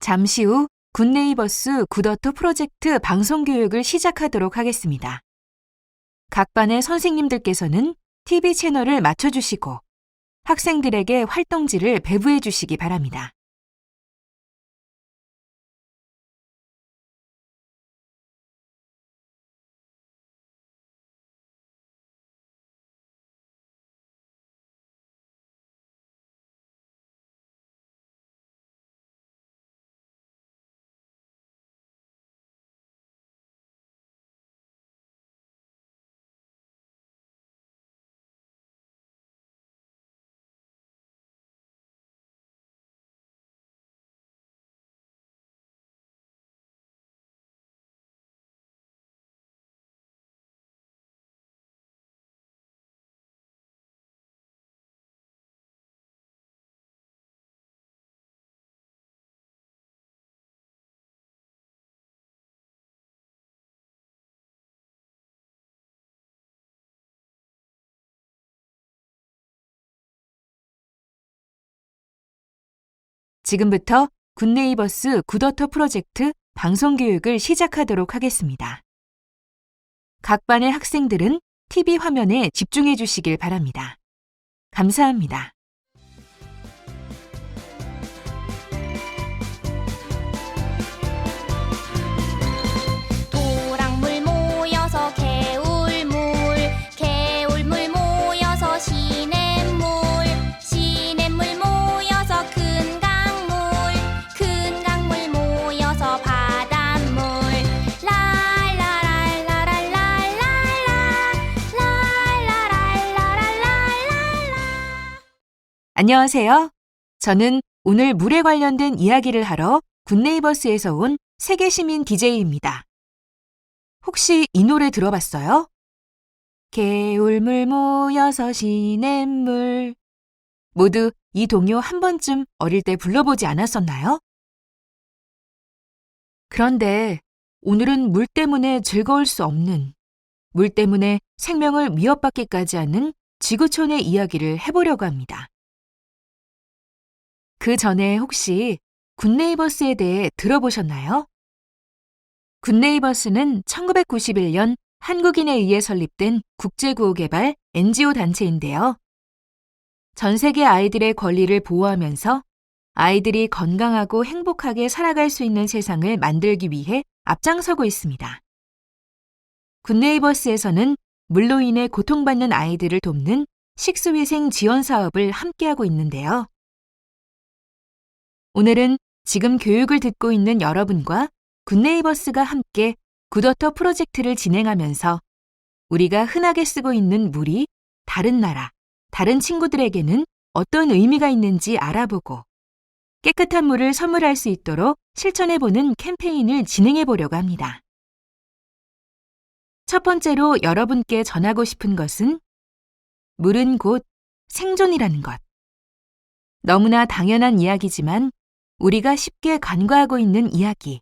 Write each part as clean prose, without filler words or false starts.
잠시 후 굿네이버스 굿어터 프로젝트 방송 교육을 시작하도록 하겠습니다. 각 반의 선생님들께서는 TV 채널을 맞춰주시고 학생들에게 활동지를 배부해 주시기 바랍니다. 지금부터 굿네이버스 굿어터 프로젝트 방송 교육을 시작하도록 하겠습니다. 각 반의 학생들은 TV 화면에 집중해 주시길 바랍니다. 감사합니다. 토랑물 모여서 개울물, 개울물 모여서 시냇물, 시냇물 모여서 큰 강물, 큰 강물 모여서 바닷물. 안녕하세요. 저는 오늘 물에 관련된 이야기를 하러 굿네이버스에서 온 세계시민 DJ입니다. 혹시 이 노래 들어봤어요? 개울물 모여서 시냇물. 모두 이 동요 한 번쯤 어릴 때 불러보지 않았었나요? 그런데 오늘은 물 때문에 즐거울 수 없는, 물 때문에 생명을 위협받기까지 하는 지구촌의 이야기를 해보려고 합니다. 그 전에 혹시 굿네이버스에 대해 들어보셨나요? 굿네이버스는 1991년 한국인에 의해 설립된 국제구호개발 NGO 단체인데요. 전 세계 아이들의 권리를 보호하면서 아이들이 건강하고 행복하게 살아갈 수 있는 세상을 만들기 위해 앞장서고 있습니다. 굿네이버스에서는 물로 인해 고통받는 아이들을 돕는 식수위생 지원 사업을 함께하고 있는데요. 오늘은 지금 교육을 듣고 있는 여러분과 굿네이버스가 함께 굿어터 프로젝트를 진행하면서 우리가 흔하게 쓰고 있는 물이 다른 나라, 다른 친구들에게는 어떤 의미가 있는지 알아보고 깨끗한 물을 선물할 수 있도록 실천해보는 캠페인을 진행해보려고 합니다. 첫 번째로 여러분께 전하고 싶은 것은 물은 곧 생존이라는 것. 너무나 당연한 이야기지만 우리가 쉽게 간과하고 있는 이야기.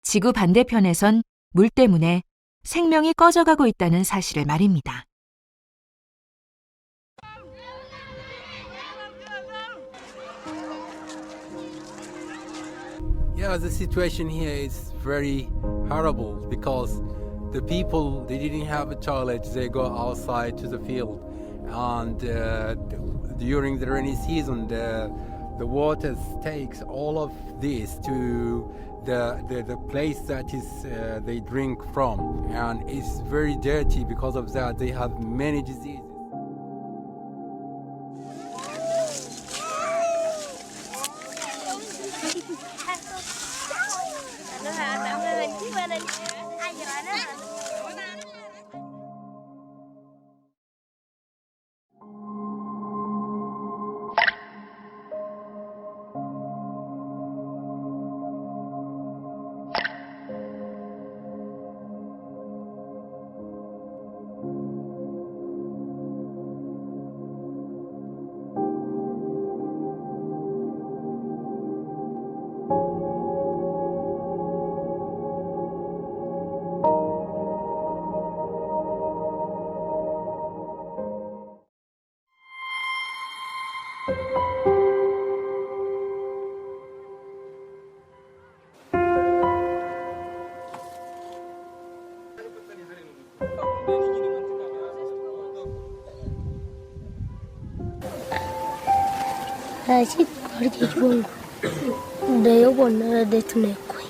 지구 반대편에선 물 때문에 생명이 꺼져가고 있다는 사실을 말입니다. Yeah, the situation here is very horrible because the people, they didn't have a toilet, they go outside to the field, and during the rainy season the water takes all of this to the place that is they drink from, and it's very dirty. Because of that they have many diseases. ऐसी भर के जोन दयो बोलना देतने कोई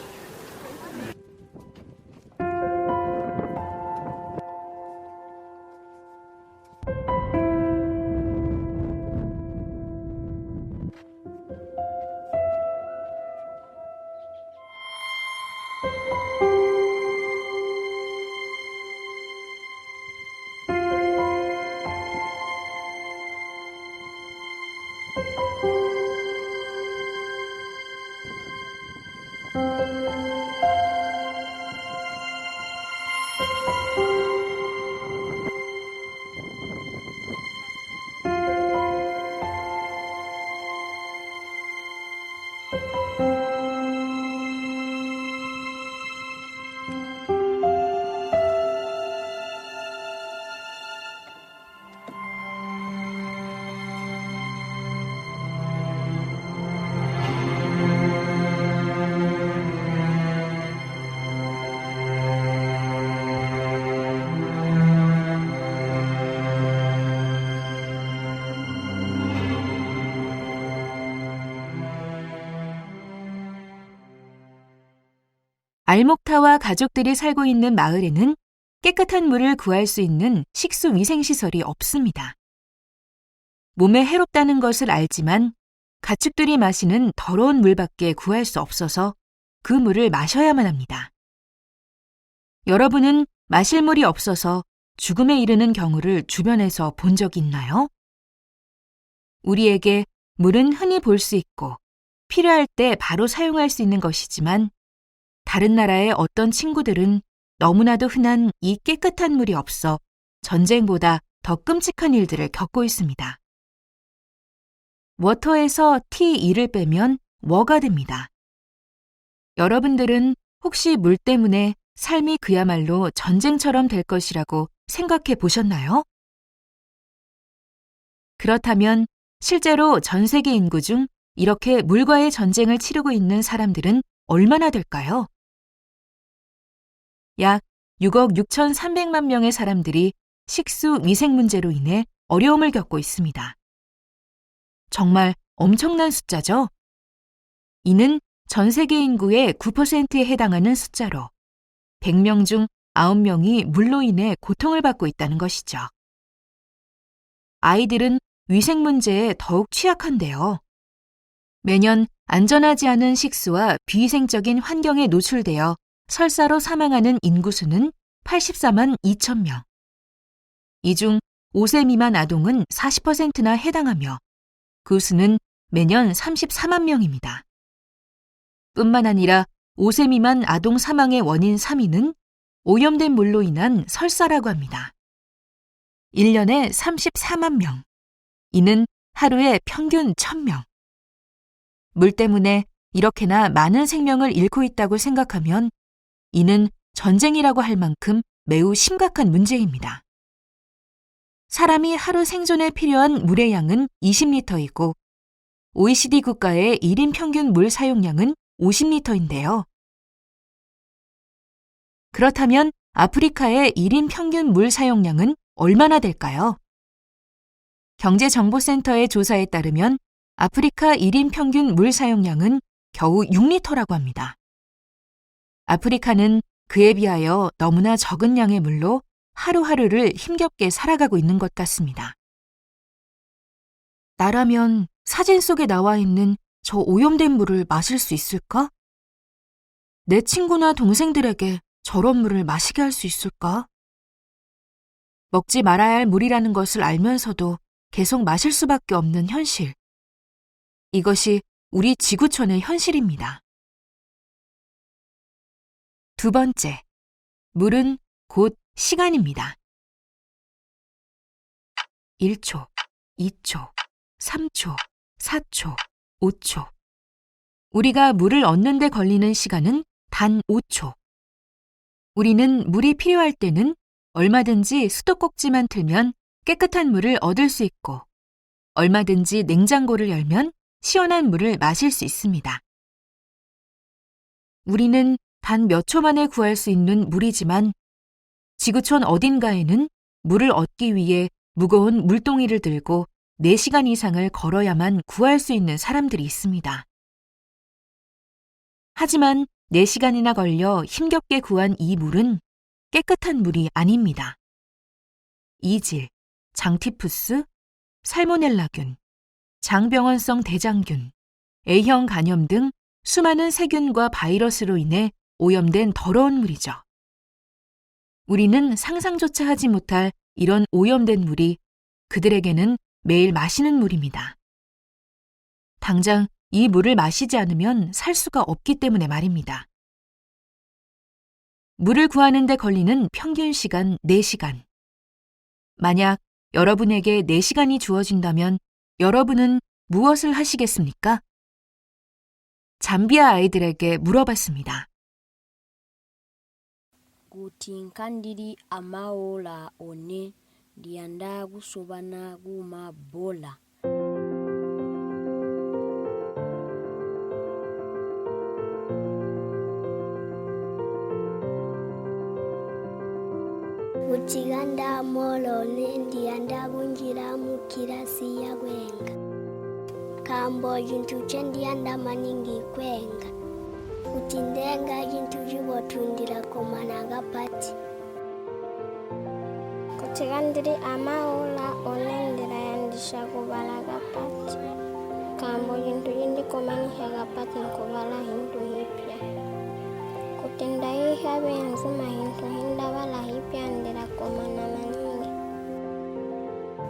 알목타와 가족들이 살고 있는 마을에는 깨끗한 물을 구할 수 있는 식수 위생시설이 없습니다. 몸에 해롭다는 것을 알지만 가축들이 마시는 더러운 물밖에 구할 수 없어서 그 물을 마셔야만 합니다. 여러분은 마실 물이 없어서 죽음에 이르는 경우를 주변에서 본 적이 있나요? 우리에게 물은 흔히 볼 수 있고 필요할 때 바로 사용할 수 있는 것이지만 다른 나라의 어떤 친구들은 너무나도 흔한 이 깨끗한 물이 없어 전쟁보다 더 끔찍한 일들을 겪고 있습니다. 워터에서 T2를 빼면 워가 됩니다. 여러분들은 혹시 물 때문에 삶이 그야말로 전쟁처럼 될 것이라고 생각해 보셨나요? 그렇다면 실제로 전 세계 인구 중 이렇게 물과의 전쟁을 치르고 있는 사람들은 얼마나 될까요? 약 6억 6,300만 명의 사람들이 식수 위생 문제로 인해 어려움을 겪고 있습니다. 정말 엄청난 숫자죠? 이는 전 세계 인구의 9%에 해당하는 숫자로 100명 중 9명이 물로 인해 고통을 받고 있다는 것이죠. 아이들은 위생 문제에 더욱 취약한데요. 매년 안전하지 않은 식수와 비위생적인 환경에 노출되어 설사로 사망하는 인구수는 84만 2천 명. 이 중 5세 미만 아동은 40%나 해당하며 그 수는 매년 34만 명입니다. 뿐만 아니라 5세 미만 아동 사망의 원인 3위는 오염된 물로 인한 설사라고 합니다. 1년에 34만 명. 이는 하루에 평균 1,000명. 물 때문에 이렇게나 많은 생명을 잃고 있다고 생각하면 이는 전쟁이라고 할 만큼 매우 심각한 문제입니다. 사람이 하루 생존에 필요한 물의 양은 20리터이고 OECD 국가의 1인 평균 물 사용량은 50리터인데요. 그렇다면 아프리카의 1인 평균 물 사용량은 얼마나 될까요? 경제정보센터의 조사에 따르면 아프리카 1인 평균 물 사용량은 겨우 6리터라고 합니다. 아프리카는 그에 비하여 너무나 적은 양의 물로 하루하루를 힘겹게 살아가고 있는 것 같습니다. 나라면 사진 속에 나와 있는 저 오염된 물을 마실 수 있을까? 내 친구나 동생들에게 저런 물을 마시게 할 수 있을까? 먹지 말아야 할 물이라는 것을 알면서도 계속 마실 수밖에 없는 현실. 이것이 우리 지구촌의 현실입니다. 두 번째, 물은 곧 시간입니다. 1초, 2초, 3초, 4초, 5초. 우리가 물을 얻는 데 걸리는 시간은 단 5초. 우리는 물이 필요할 때는 얼마든지 수도꼭지만 틀면 깨끗한 물을 얻을 수 있고 얼마든지 냉장고를 열면 시원한 물을 마실 수 있습니다. 우리는 단 몇 초 만에 구할 수 있는 물이지만 지구촌 어딘가에는 물을 얻기 위해 무거운 물동이를 들고 4시간 이상을 걸어야만 구할 수 있는 사람들이 있습니다. 하지만 4시간이나 걸려 힘겹게 구한 이 물은 깨끗한 물이 아닙니다. 이질, 장티푸스, 살모넬라균, 장병원성 대장균, A형 간염 등 수많은 세균과 바이러스로 인해 오염된 더러운 물이죠. 우리는 상상조차 하지 못할 이런 오염된 물이 그들에게는 매일 마시는 물입니다. 당장 이 물을 마시지 않으면 살 수가 없기 때문에 말입니다. 물을 구하는 데 걸리는 평균 시간 4시간. 만약 여러분에게 4시간이 주어진다면 여러분은 무엇을 하시겠습니까? 잠비아 아이들에게 물어봤습니다. Kutinkandiri amaola one ndianda kusobana kuma bola. Uchiganda molo ndianda kunjira mukirasi ya kwenga. Kambo jintu chendianda maningi kwenga. Kutindenga jintu jibotundira komanaga pati. Kutigandiri amaola onendira yandisha kubalaga pati. Kambo jintu jindi komani haga pati nkubala hintu hipya. Kutinda ihabe nzima hintu hinda wala hipya ndira komana maningi.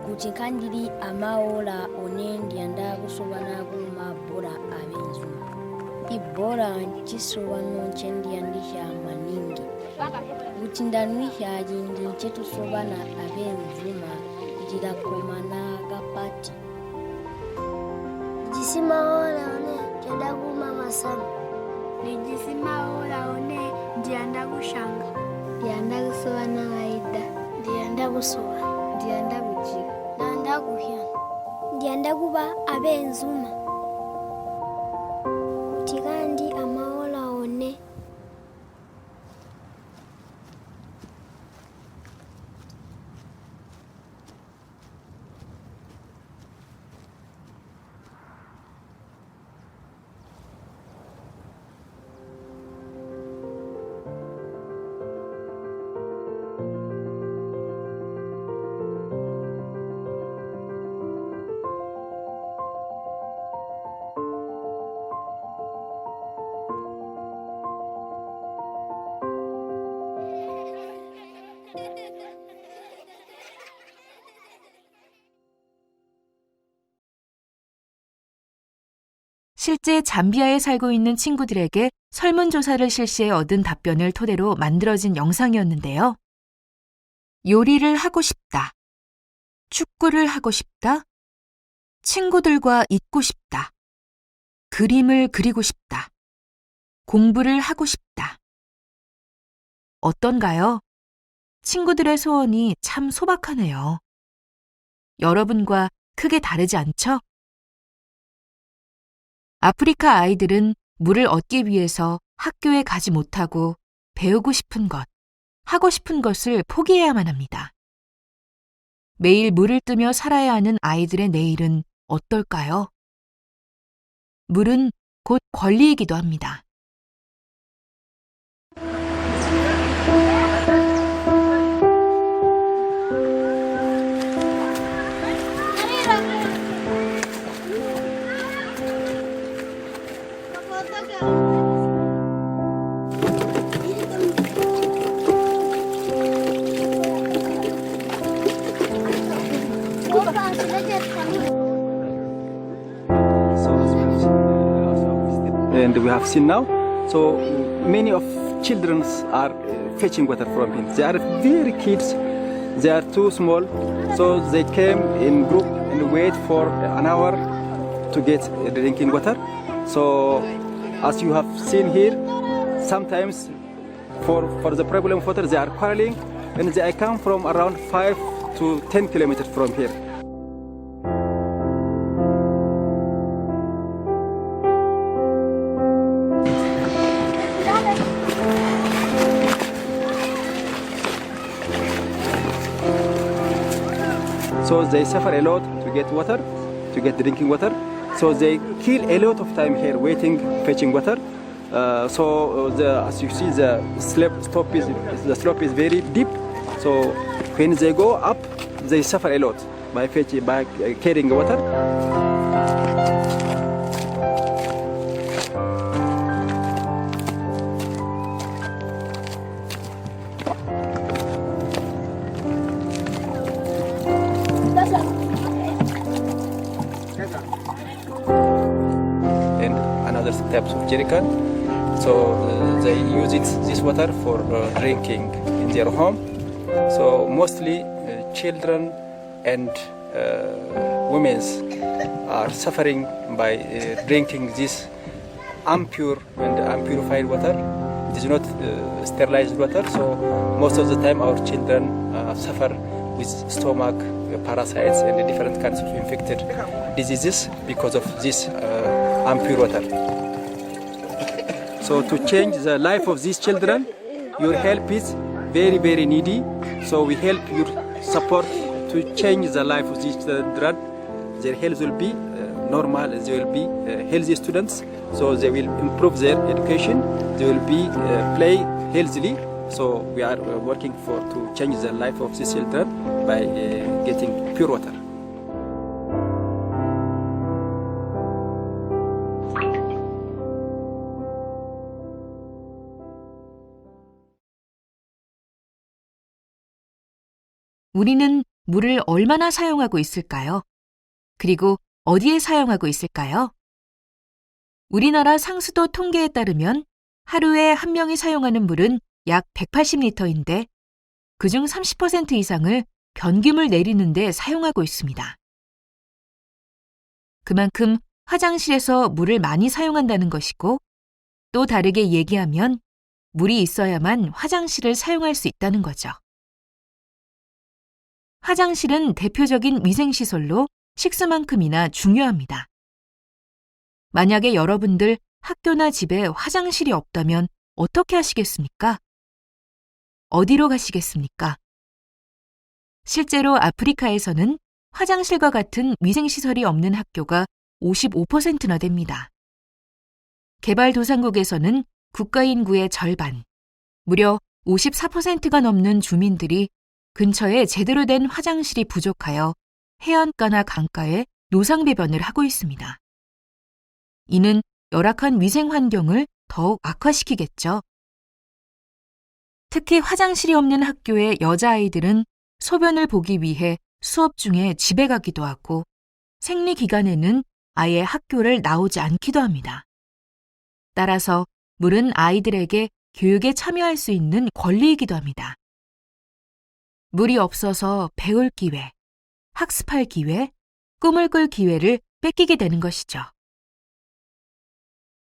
Kutinkandiri amaola one ndianda kusobana kuma bola abenzuma. Ibora nchisobano chendiandisha maningi. Kutindanisha jindi nchetusobana abenzuma jirakomana gapati. Jisimaola one ndianda kuma masana. Nijisimaola one ndianda kushanga. Ndianda kusoba nawaida. Ndianda kusoba. Ndianda kujiga. Ndianda kuhyana. Ndianda kuba abenzuma. Kutigandi amaola one. 실제 잠비아에 살고 있는 친구들에게 설문조사를 실시해 얻은 답변을 토대로 만들어진 영상이었는데요. 요리를 하고 싶다. 축구를 하고 싶다. 친구들과 있고 싶다. 그림을 그리고 싶다. 공부를 하고 싶다. 어떤가요? 친구들의 소원이 참 소박하네요. 여러분과 크게 다르지 않죠? 아프리카 아이들은 물을 얻기 위해서 학교에 가지 못하고 배우고 싶은 것, 하고 싶은 것을 포기해야만 합니다. 매일 물을 뜨며 살아야 하는 아이들의 내일은 어떨까요? 물은 곧 권리이기도 합니다. And we have seen now, so many of children are fetching water from him. They are very kids, they are too small, so they came in group and wait for an hour to get drinking water. So as you have seen here, sometimes for the problem of water they are quarreling, and they come from around 5 to 10 kilometers from here. So they suffer a lot to get water, to get drinking water. So they kill a lot of time here waiting, fetching water. As you see, the slope is very deep. So when they go up, they suffer a lot by carrying water. And another types of jerrycan. So they use this water for drinking in their home. So mostly children and women are suffering by drinking this impure and unpurified water. It is not sterilized water, so most of the time our children suffer with stomach parasites and different kinds of infected diseases because of this impure water. So to change the life of these children, your help is very, very needy. So we help your support to change the life of these children. Their health will be normal, they will be healthy students, so they will improve their education, they will be play healthily. So we are working to change the life of these children by getting pure water. 우리는 물을 얼마나 사용하고 있을까요? 그리고 어디에 사용하고 있을까요? 우리나라 상수도 통계에 따르면 하루에 한 명이 사용하는 물은 약 180리터인데 그중 30% 이상을 변기물 내리는 데 사용하고 있습니다. 그만큼 화장실에서 물을 많이 사용한다는 것이고, 또 다르게 얘기하면 물이 있어야만 화장실을 사용할 수 있다는 거죠. 화장실은 대표적인 위생시설로 식수만큼이나 중요합니다. 만약에 여러분들 학교나 집에 화장실이 없다면 어떻게 하시겠습니까? 어디로 가시겠습니까? 실제로 아프리카에서는 화장실과 같은 위생시설이 없는 학교가 55%나 됩니다. 개발도상국에서는 국가 인구의 절반, 무려 54%가 넘는 주민들이 근처에 제대로 된 화장실이 부족하여 해안가나 강가에 노상배변을 하고 있습니다. 이는 열악한 위생 환경을 더욱 악화시키겠죠. 특히 화장실이 없는 학교의 여자아이들은 소변을 보기 위해 수업 중에 집에 가기도 하고 생리 기간에는 아예 학교를 나오지 않기도 합니다. 따라서 물은 아이들에게 교육에 참여할 수 있는 권리이기도 합니다. 물이 없어서 배울 기회, 학습할 기회, 꿈을 꿀 기회를 뺏기게 되는 것이죠.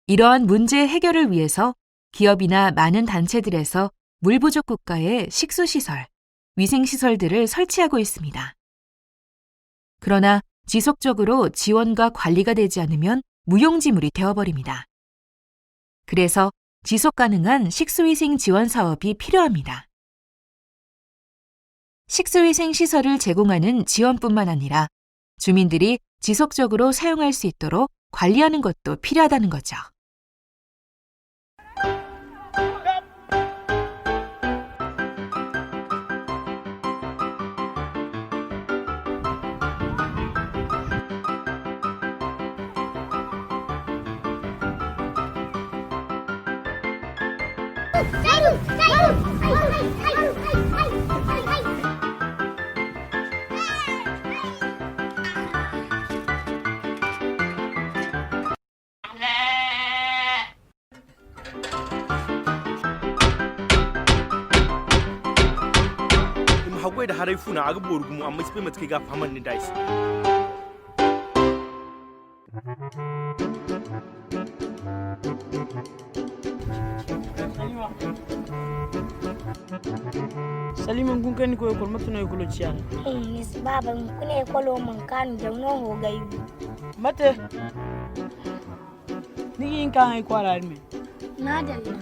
이러한 문제 해결을 위해서 기업이나 많은 단체들에서 물 부족 국가에 식수시설, 위생시설들을 설치하고 있습니다. 그러나 지속적으로 지원과 관리가 되지 않으면 무용지물이 되어버립니다. 그래서 지속가능한 식수위생 지원 사업이 필요합니다. 식수위생 시설을 제공하는 지원뿐만 아니라 주민들이 지속적으로 사용할 수 있도록 관리하는 것도 필요하다는 거죠. hagwai da harai funa aga borgumu amma sipe matkai ga faman ni dais Salima kun kan ko ko matuno ko lo ciana Miss baba kune ko lo man kan da no ho gayu mate ni yin kan ai kwara mi na dalla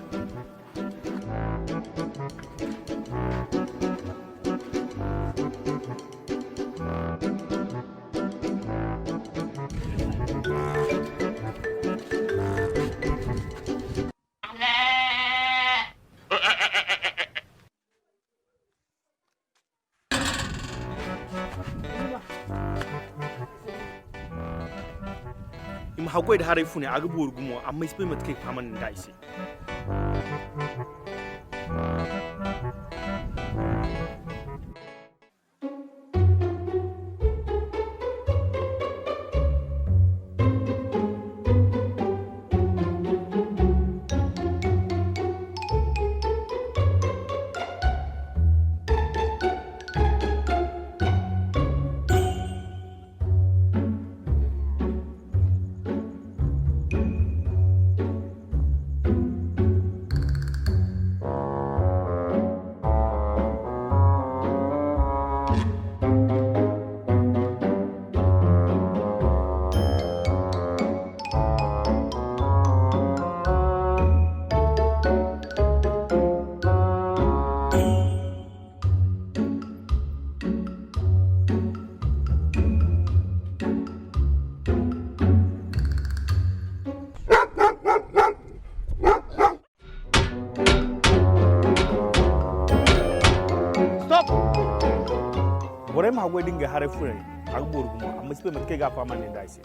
hagwai da harai fune aga bor gumo amma ispe matke faman da isi borem hagwai dinga harai fune aga bor gumo amma ispe matke ga faman da isi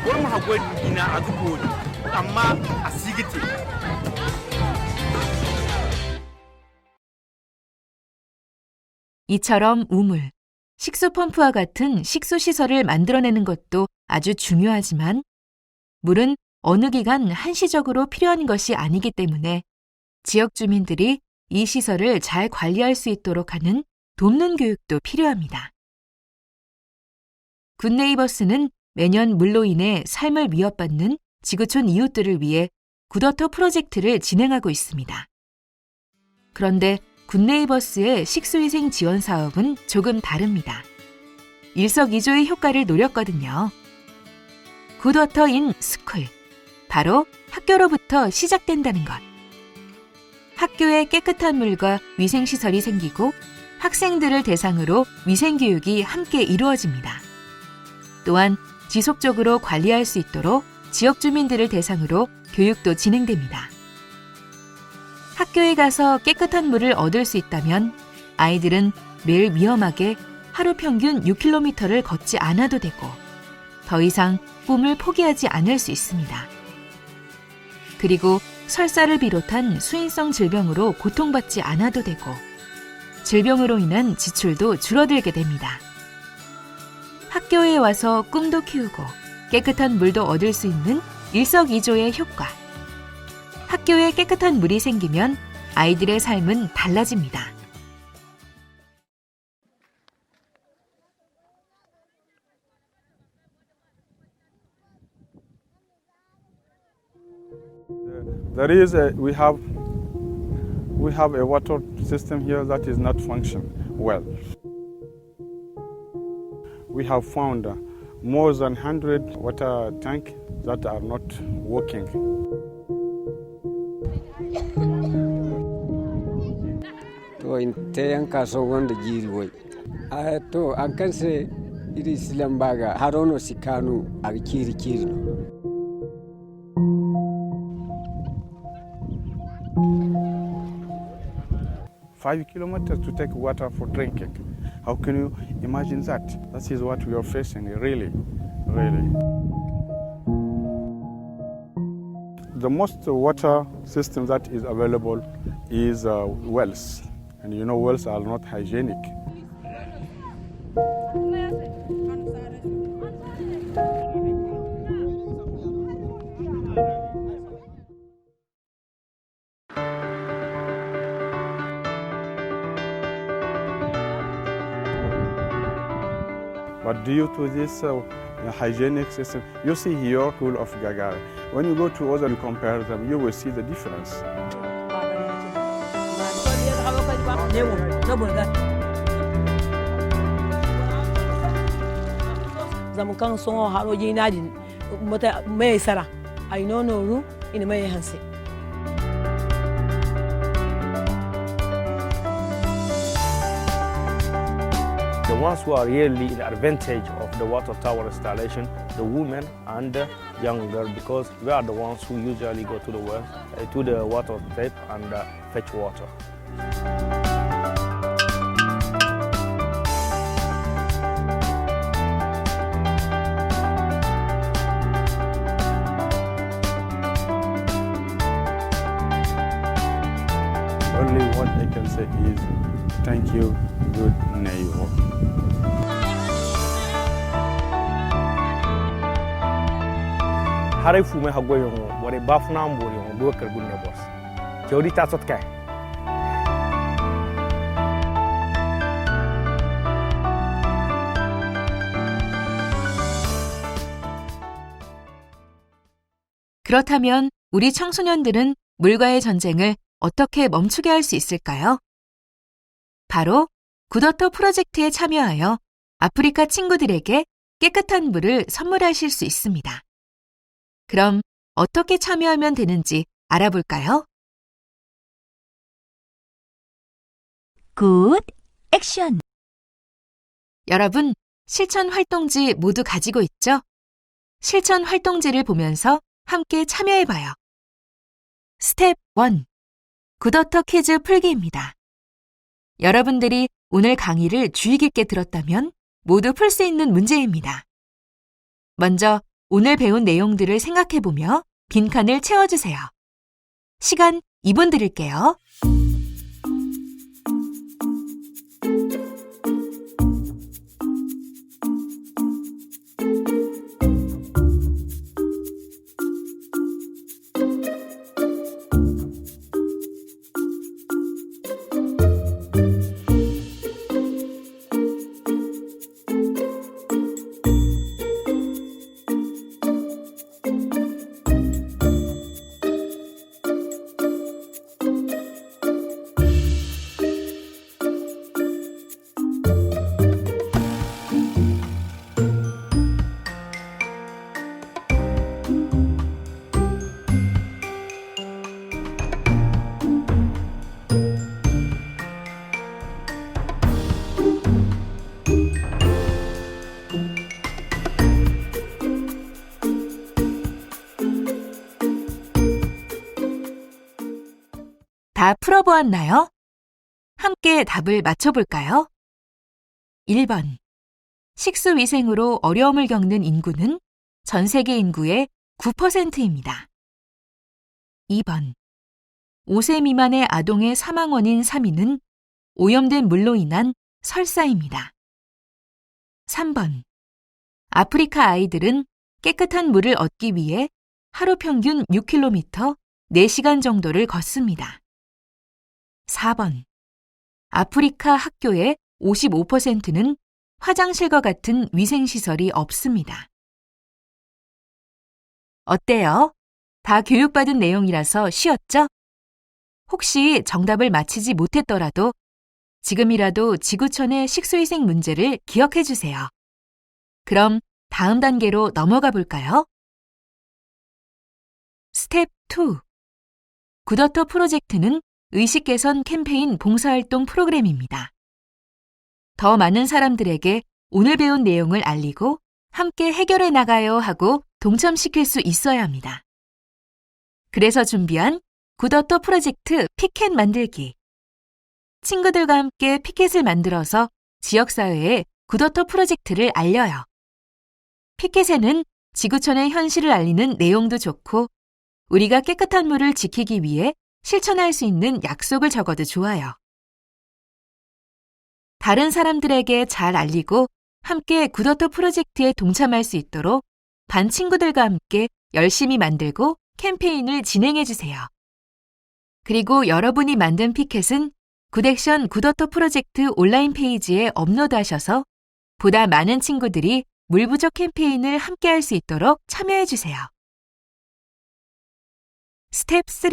borem hagwai ina aga bor amma asigiti 이처럼 우물, 식수 펌프와 같은 식수 시설을 만들어내는 것도 아주 중요하지만 물은 어느 기간 한시적으로 필요한 것이 아니기 때문에 지역 주민들이 이 시설을 잘 관리할 수 있도록 하는 돕는 교육도 필요합니다. 굿네이버스는 매년 물로 인해 삶을 위협받는 지구촌 이웃들을 위해 굿워터 프로젝트를 진행하고 있습니다. 그런데 굿네이버스의 식수위생 지원 사업은 조금 다릅니다. 일석이조의 효과를 노렸거든요. 굿워터 인 스쿨, 바로 학교로부터 시작된다는 것. 학교에 깨끗한 물과 위생시설이 생기고 학생들을 대상으로 위생교육이 함께 이루어집니다. 또한 지속적으로 관리할 수 있도록 지역 주민들을 대상으로 교육도 진행됩니다. 학교에 가서 깨끗한 물을 얻을 수 있다면 아이들은 매일 위험하게 하루 평균 6km를 걷지 않아도 되고 더 이상 꿈을 포기하지 않을 수 있습니다. 그리고 설사를 비롯한 수인성 질병으로 고통받지 않아도 되고 질병으로 인한 지출도 줄어들게 됩니다. 학교에 와서 꿈도 키우고 깨끗한 물도 얻을 수 있는 일석이조의 효과. 학교에 깨끗한 물이 생기면 아이들의 삶은 달라집니다. We have a water system here that is not functioning well. We have found more than 100 water tanks that are not working. To in tayan kaso wanda jiri wai. To an kanse iri silan baga harono sikanu a kiri no. 5 kilometers to take water for drinking. How can you imagine that? That is what we are facing, really. The most water system that is available is wells. And you know wells are not hygienic. But due to this hygienic system, you see here Pool of Gagara. When you go to other, you compare them, you will see the difference. Zamukan songo haro jinadi mata mai sara ai nono ru ina mai hanse. The ones who are really in advantage of the water tower installation, the women and the young girls, because we are the ones who usually go to the well, to the water tap and fetch water. Only what I can say is thank you, good neighbor. Hare fu me hago yung wore bafuna mbori yung do kar good neighbors. Jodi ta sot kai. 그렇다면 우리 청소년들은 물과의 전쟁을 어떻게 멈추게 할 수 있을까요? 바로 굿워터 프로젝트에 참여하여 아프리카 친구들에게 깨끗한 물을 선물하실 수 있습니다. 그럼 어떻게 참여하면 되는지 알아볼까요? 굿 액션! 여러분, 실천 활동지 모두 가지고 있죠? 실천 활동지를 보면서 함께 참여해봐요. 스텝 1. 굿워터 퀴즈 풀기입니다. 여러분들이 오늘 강의를 주의 깊게 들었다면 모두 풀 수 있는 문제입니다. 먼저 오늘 배운 내용들을 생각해보며 빈칸을 채워주세요. 시간 2분 드릴게요. 다 풀어보았나요? 함께 답을 맞춰볼까요? 1번. 식수위생으로 어려움을 겪는 인구는 전 세계 인구의 9%입니다. 2번. 5세 미만의 아동의 사망 원인 3위는 오염된 물로 인한 설사입니다. 3번. 아프리카 아이들은 깨끗한 물을 얻기 위해 하루 평균 6km, 4시간 정도를 걷습니다. 4번. 아프리카 학교의 55%는 화장실과 같은 위생시설이 없습니다. 어때요? 다 교육받은 내용이라서 쉬웠죠? 혹시 정답을 맞히지 못했더라도 지금이라도 지구촌의 식수위생 문제를 기억해 주세요. 그럼 다음 단계로 넘어가 볼까요? 스텝 2. 굿워터 프로젝트는 의식 개선 캠페인 봉사활동 프로그램입니다. 더 많은 사람들에게 오늘 배운 내용을 알리고 함께 해결해 나가요 하고 동참시킬 수 있어야 합니다. 그래서 준비한 굿워터 프로젝트 피켓 만들기. 친구들과 함께 피켓을 만들어서 지역사회에 굿워터 프로젝트를 알려요. 피켓에는 지구촌의 현실을 알리는 내용도 좋고 우리가 깨끗한 물을 지키기 위해 실천할 수 있는 약속을 적어도 좋아요. 다른 사람들에게 잘 알리고 함께 굿워터 프로젝트에 동참할 수 있도록 반 친구들과 함께 열심히 만들고 캠페인을 진행해 주세요. 그리고 여러분이 만든 피켓은 굿액션 굿워터 프로젝트 온라인 페이지에 업로드하셔서 보다 많은 친구들이 물 부족 캠페인을 함께할 수 있도록 참여해주세요. 스텝 3.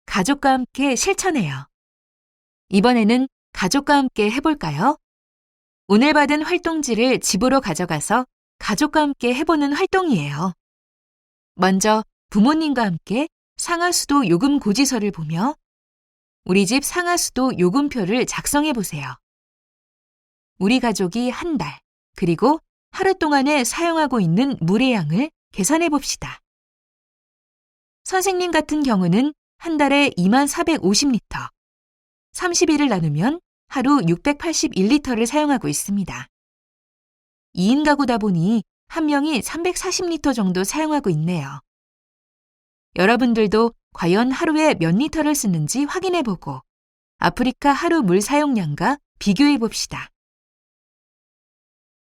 가족과 함께 실천해요. 이번에는 가족과 함께 해볼까요? 오늘 받은 활동지를 집으로 가져가서 가족과 함께 해보는 활동이에요. 먼저 부모님과 함께 상하수도 요금 고지서를 보며 우리 집 상하수도 요금표를 작성해보세요. 우리 가족이 한 달, 그리고 하루 동안에 사용하고 있는 물의 양을 계산해봅시다. 선생님 같은 경우는 한 달에 2450리터, 30일을 나누면 하루 681리터를 사용하고 있습니다. 2인 가구다 보니 한 명이 340리터 정도 사용하고 있네요. 여러분들도 과연 하루에 몇 리터를 쓰는지 확인해보고 아프리카 하루 물 사용량과 비교해봅시다.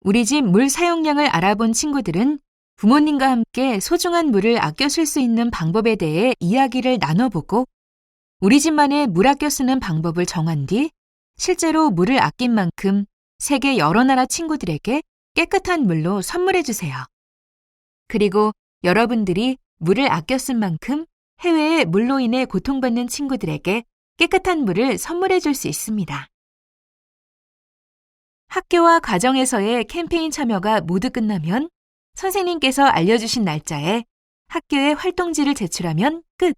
우리 집 물 사용량을 알아본 친구들은 부모님과 함께 소중한 물을 아껴 쓸 수 있는 방법에 대해 이야기를 나눠보고 우리 집만의 물 아껴 쓰는 방법을 정한 뒤 실제로 물을 아낀 만큼 세계 여러 나라 친구들에게 깨끗한 물로 선물해 주세요. 그리고 여러분들이 물을 아껴 쓴 만큼 해외에 물로 인해 고통받는 친구들에게 깨끗한 물을 선물해 줄 수 있습니다. 학교와 가정에서의 캠페인 참여가 모두 끝나면 선생님께서 알려주신 날짜에 학교에 활동지를 제출하면 끝.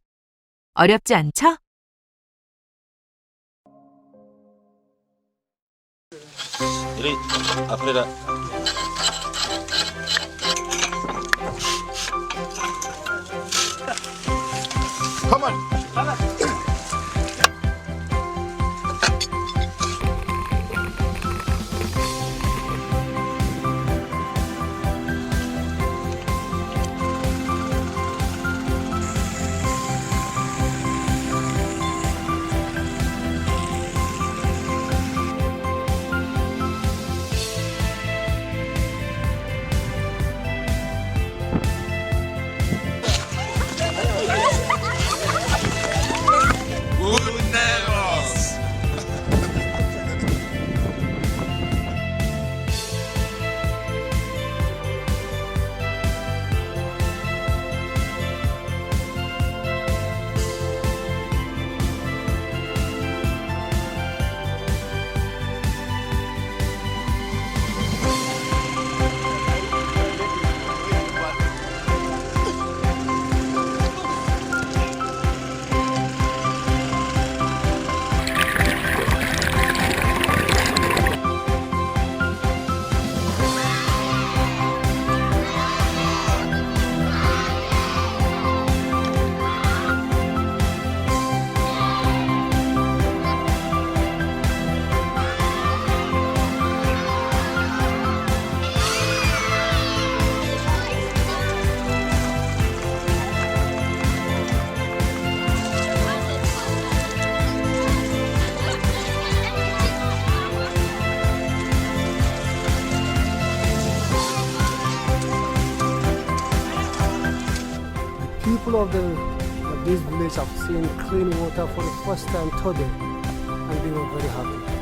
어렵지 않죠? Jadi, Afrida. Come on. People of this village have seen clean water for the first time today, and they were very happy.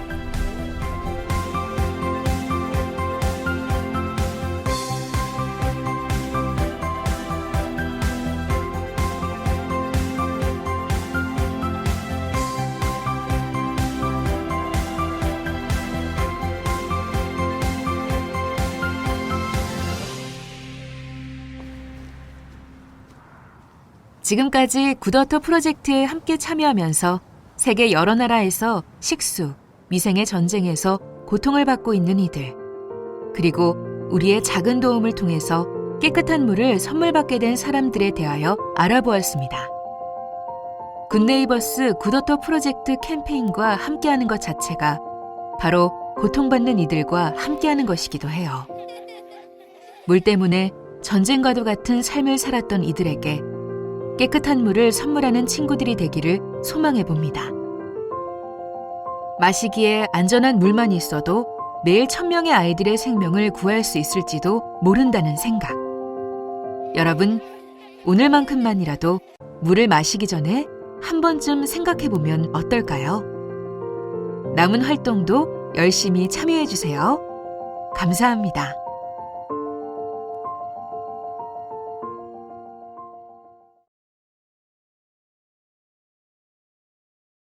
지금까지 굿워터 프로젝트에 함께 참여하면서 세계 여러 나라에서 식수, 위생의 전쟁에서 고통을 받고 있는 이들, 그리고 우리의 작은 도움을 통해서 깨끗한 물을 선물 받게 된 사람들에 대하여 알아보았습니다. 굿네이버스 굿워터 프로젝트 캠페인과 함께하는 것 자체가 바로 고통받는 이들과 함께하는 것이기도 해요. 물 때문에 전쟁과도 같은 삶을 살았던 이들에게 깨끗한 물을 선물하는 친구들이 되기를 소망해 봅니다. 마시기에 안전한 물만 있어도 매일 1000명의 아이들의 생명을 구할 수 있을지도 모른다는 생각. 여러분, 오늘만큼만이라도 물을 마시기 전에 한 번쯤 생각해 보면 어떨까요? 남은 활동도 열심히 참여해 주세요. 감사합니다.